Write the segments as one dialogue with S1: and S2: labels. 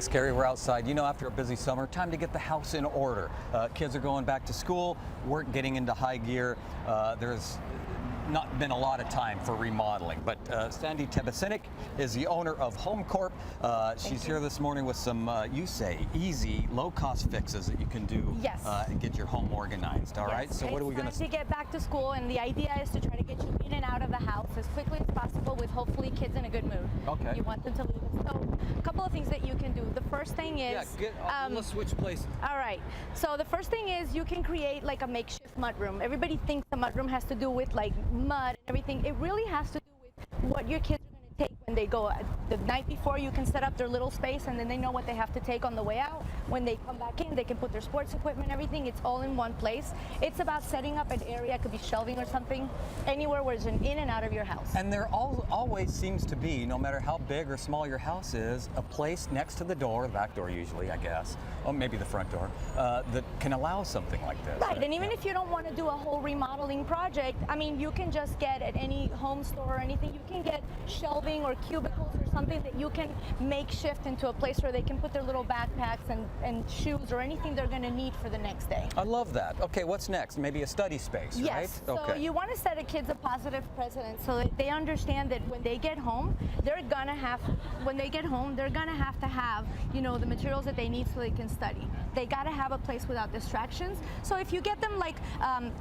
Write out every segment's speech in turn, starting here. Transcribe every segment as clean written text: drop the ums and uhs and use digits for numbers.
S1: Scary, we're outside. You know, after a busy summer, time to get the house in order. Kids are going back to school, work getting into high gear. There's not been a lot of time for remodeling, but Sandy Tabacinic is the owner of Homecorp. She's here this morning with some, you say, easy, low-cost fixes that you can do and get your home organized. All right. So what are we going
S2: to get back to school, and the idea is to try to get you in and out of the house as quickly as possible with hopefully kids in a good mood.
S1: Okay.
S2: You want them to leave it. So a couple of things that you can do. The first thing is
S1: let's switch places.
S2: All right. So the first thing is you can create like a makeshift mudroom. Everybody thinks the mudroom has to do with like mud and everything. It really has to do with what your kids are going to take when they go. The night before, you can set up their little space, and then they know what they have to take on the way out. When they come back in, they can put their sports equipment, everything. It's all in one place. It's about setting up an area, it could be shelving or something, anywhere where there's an in and out of your house.
S1: And there always seems to be, no matter how big or small your house is, a place next to the door, the back door usually, I guess, or maybe the front door, that can allow something like this.
S2: Right, and even if you don't want to do a whole remodeling project, I mean, you can just get at any home store or anything, you can get shelving or cubicles or something that you can make shift into a place where they can put their little backpacks and shoes or anything they're going to need for the next day.
S1: I love that. Okay, what's next? Maybe a study space, right?
S2: Yes. So you want to set a kids a positive precedent so that they understand that when they get home, they're gonna have to have, you know, the materials that they need so they can study. They got to have a place without distractions. So if you get them like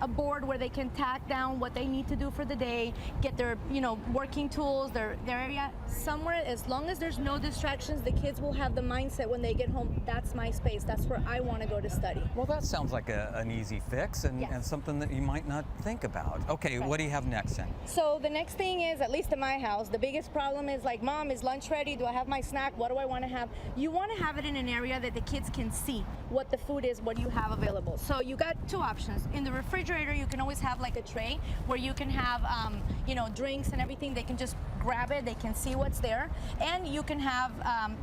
S2: a board where they can tack down what they need to do for the day, get their, you know, working tools, their area somewhere, as long as there's no distractions, the kids will have the mindset when they get home, that's my space, that's where I want to go to study.
S1: Well, that sounds like an easy fix and something that you might not think about. Okay, what do you have next then?
S2: So the next thing is, at least in my house, the biggest problem is like, Mom, is lunch ready? Do I have my snack? What do I want to have? You want to have it in an area that the kids can see what the food is, what you have available. So you got two options. In the refrigerator, you can always have like a tray where you can have, you know, drinks and everything. They can just grab it, they can see what's there. And you can have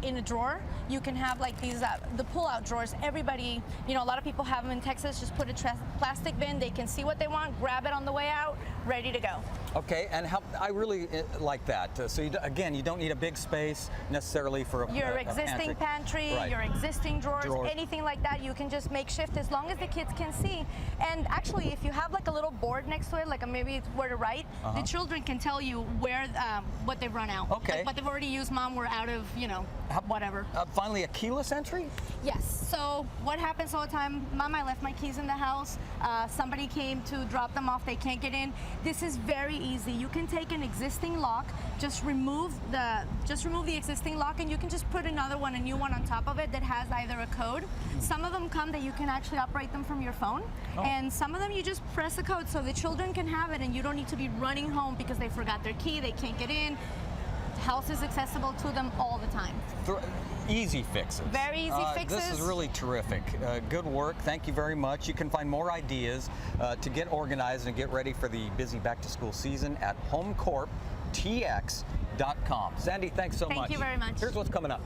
S2: in a drawer, you can have like these, the pull-out drawers. Everybody, you know, a lot of people have them in Texas, just put a plastic bin, they can see what they want, grab it on the way out, ready to go.
S1: Okay, and I really like that. So again, you don't need a big space necessarily for
S2: your existing pantry, your existing drawers, anything like that. You can just make shift as long as the kids can see. And actually, if you have like a little board next to it, like maybe it's where to write, the children can tell you where what they've run out.
S1: Okay.
S2: Like what they've already used. Mom, we're out of, you know, whatever.
S1: Finally, a keyless entry?
S2: Yes. So what happens all the time? Mom, I left my keys in the house. Somebody came to drop them off. They can't get in. This is very easy. You can take an existing lock, just remove the existing lock, and you can just put another one, a new one on top of it that has either a code. Some of them come that you can actually operate them from your phone, and some of them you just press a code so the children can have it, and you don't need to be running home because they forgot their key, they can't get in. The house is accessible to them all the time.
S1: Easy fixes.
S2: Very easy fixes.
S1: This is really terrific. Good work. Thank you very much. You can find more ideas to get organized and get ready for the busy back-to-school season at homecorptx.com. Sandy, thanks so much.
S2: Thank you very much.
S1: Here's what's coming up.